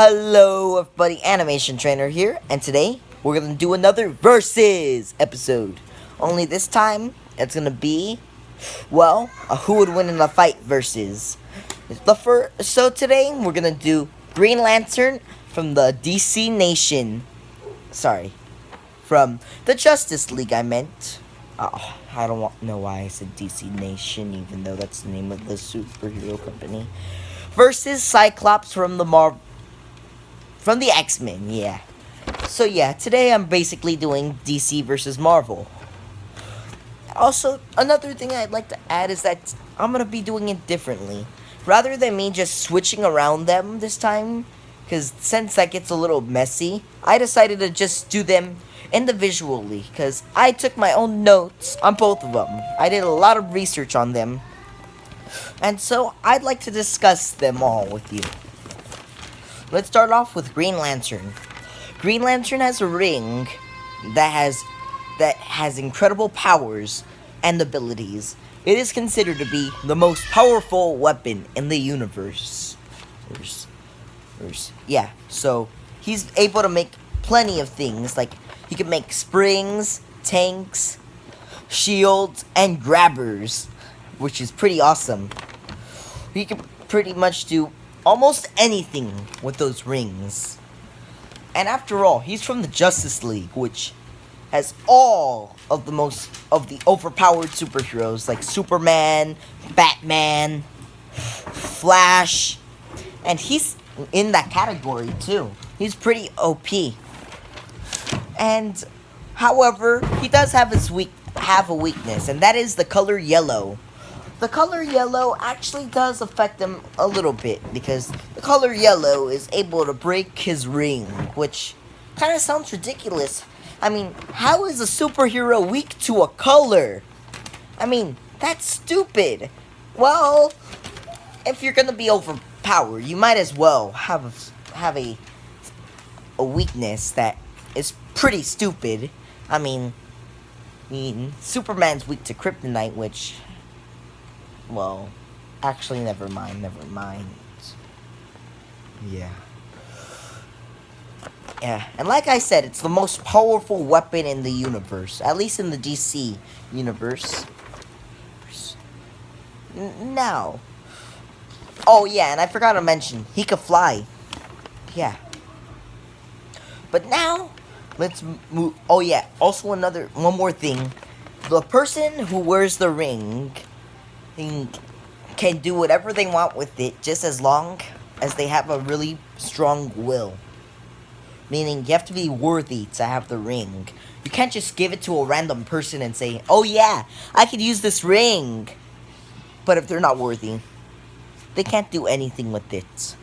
Hello everybody, Animation Trainer here, and today we're gonna do another versus episode. Only this time, it's gonna be, well, a who would win in a fight versus. So today, we're gonna do Green Lantern from the DC Nation. Sorry, from the Justice League, I meant. I don't know why I said DC Nation, even though that's the name of the superhero company. Versus Cyclops from the X-Men, yeah. So yeah, today I'm basically doing DC versus Marvel. Also, another thing I'd like to add is that I'm gonna be doing it differently. Rather than me just switching around them this time, because since that gets a little messy, I decided to just do them individually, because I took my own notes on both of them. I did a lot of research on them, and so I'd like to discuss them all with you. Let's start off with Green Lantern. Green Lantern has a ring that has incredible powers and abilities. It is considered to be the most powerful weapon in the universe. Yeah, so he's able to make plenty of things. Like, he can make springs, tanks, shields, and grabbers, which is pretty awesome. He can pretty much do almost anything with those rings. And after all, he's from the Justice League, which has all of the overpowered superheroes like Superman, Batman, Flash, and he's in that category too. He's pretty OP. And however, he does have a weakness, and that is the color yellow. The color yellow actually does affect him a little bit, because the color yellow is able to break his ring, which kind of sounds ridiculous. I mean, how is a superhero weak to a color? I mean, that's stupid. Well, if you're gonna be overpowered, you might as well have a weakness that is pretty stupid. I mean, Superman's weak to kryptonite, which, well, actually, never mind. Yeah, and like I said, it's the most powerful weapon in the universe, at least in the DC universe. Now, oh yeah, and I forgot to mention, he could fly. Yeah. But now, let's move. Oh yeah, also one more thing. The person who wears the ring can do whatever they want with it, just as long as they have a really strong will. Meaning, you have to be worthy to have the ring. You can't just give it to a random person and say, oh yeah, I could use this ring. But if they're not worthy, they can't do anything with it.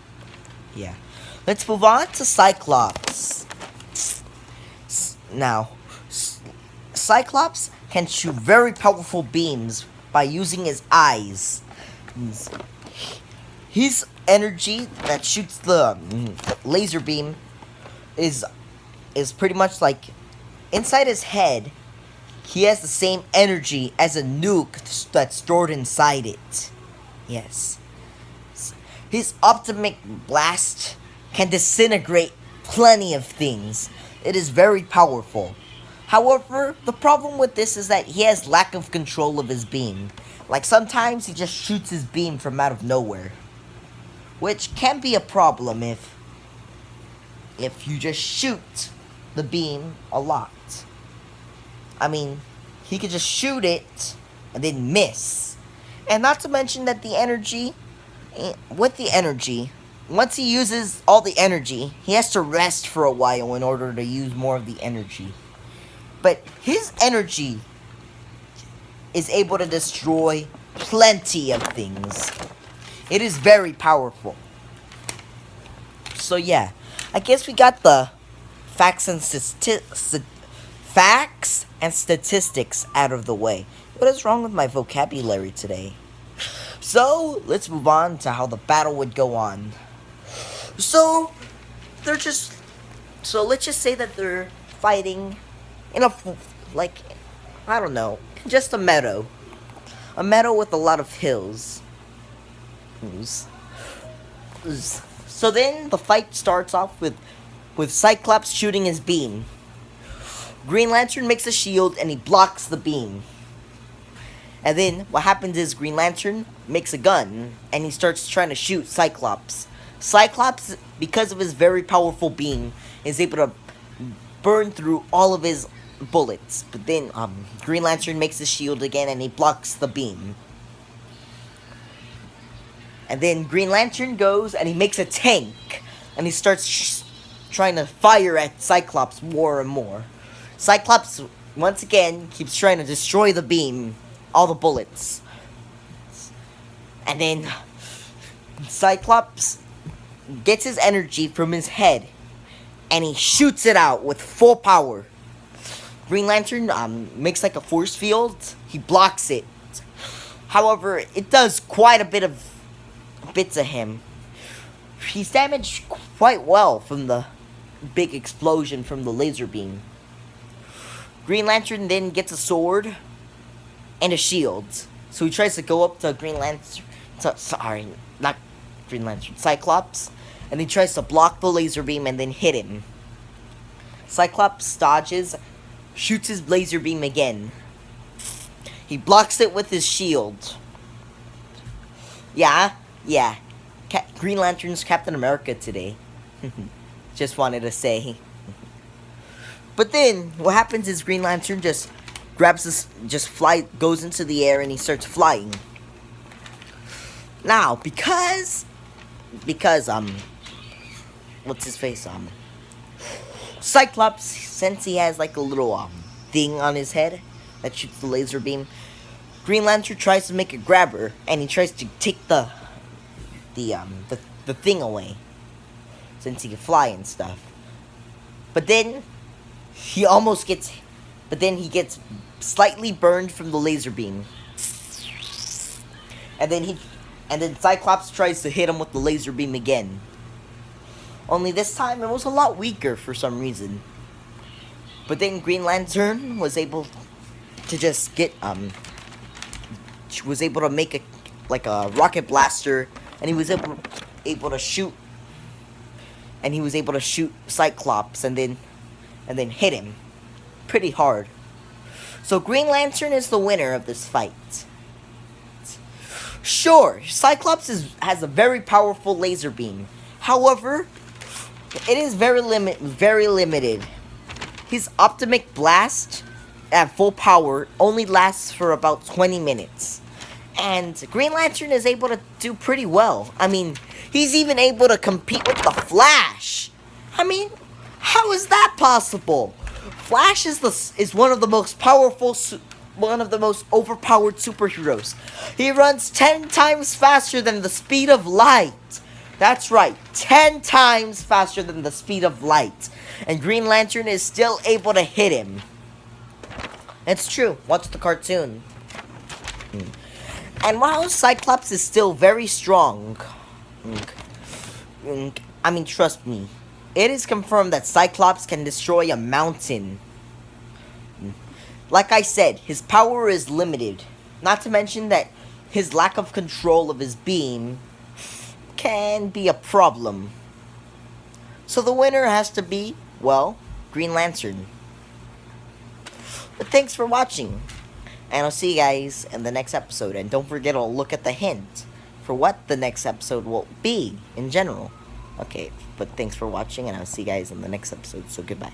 Yeah. Let's move on to Cyclops. Now, Cyclops can shoot very powerful beams by using his eyes. His energy that shoots the laser beam is pretty much like inside his head. He has the same energy as a nuke that's stored inside it. Yes. His optimistic blast can disintegrate plenty of things. It is very powerful. However, the problem with this is that he has lack of control of his beam. Like, sometimes he just shoots his beam from out of nowhere, which can be a problem if you just shoot the beam a lot. I mean, he could just shoot it and then miss. And not to mention that once he uses all the energy, he has to rest for a while in order to use more of the energy. But his energy is able to destroy plenty of things. It is very powerful. So yeah, I guess we got the facts and statistics out of the way. What is wrong with my vocabulary today? So let's move on to how the battle would go on. So let's just say that they're fighting in I don't know, just a meadow with a lot of hills. So then the fight starts off with Cyclops shooting his beam. Green Lantern makes a shield and he blocks the beam. And then what happens is Green Lantern makes a gun and he starts trying to shoot Cyclops. Cyclops, because of his very powerful beam, is able to burn through all of his bullets. But then Green Lantern makes his shield again and he blocks the beam. And then Green Lantern goes and he makes a tank and he starts trying to fire at Cyclops more and more. Cyclops, once again, keeps trying to destroy the beam, all the bullets. And then Cyclops gets his energy from his head and he shoots it out with full power. Green Lantern makes like a force field. He blocks it. However, it does quite a bit of bits of him. He's damaged quite well from the big explosion from the laser beam. Green Lantern then gets a sword and a shield. So he tries to go up to Green Lantern. Sorry, not Green Lantern. Cyclops. And he tries to block the laser beam and then hit him. Cyclops dodges, shoots his laser beam again. He blocks it with his shield. Yeah. Green Lantern's Captain America today. Just wanted to say. But then, what happens is Green Lantern just grabs this, goes into the air and he starts flying. Now, because, what's his face, Cyclops, since he has like a little, thing on his head that shoots the laser beam, Green Lantern tries to make a grabber, and he tries to take the thing away, since he can fly and stuff. But then, he gets slightly burned from the laser beam. And then Cyclops tries to hit him with the laser beam again. Only this time, it was a lot weaker for some reason. But then Green Lantern was able to just get, was able to make a rocket blaster, and he was able to shoot, and he was able to shoot Cyclops, and then hit him pretty hard. So Green Lantern is the winner of this fight. Sure, Cyclops has a very powerful laser beam. However, it is very limited. His optic blast at full power only lasts for about 20 minutes. And Green Lantern is able to do pretty well. I mean, he's even able to compete with the Flash. I mean, how is that possible? Flash is one of the most powerful, one of the most overpowered superheroes. He runs 10 times faster than the speed of light. That's right, 10 times faster than the speed of light. And Green Lantern is still able to hit him. It's true, watch the cartoon. And while Cyclops is still very strong, I mean, trust me, it is confirmed that Cyclops can destroy a mountain. Like I said, his power is limited. Not to mention that his lack of control of his beam can be a problem. So the winner has to be, well, Green Lantern. But thanks for watching. And I'll see you guys in the next episode. And don't forget to look at the hint for what the next episode will be in general. Okay, but thanks for watching, and I'll see you guys in the next episode. So goodbye.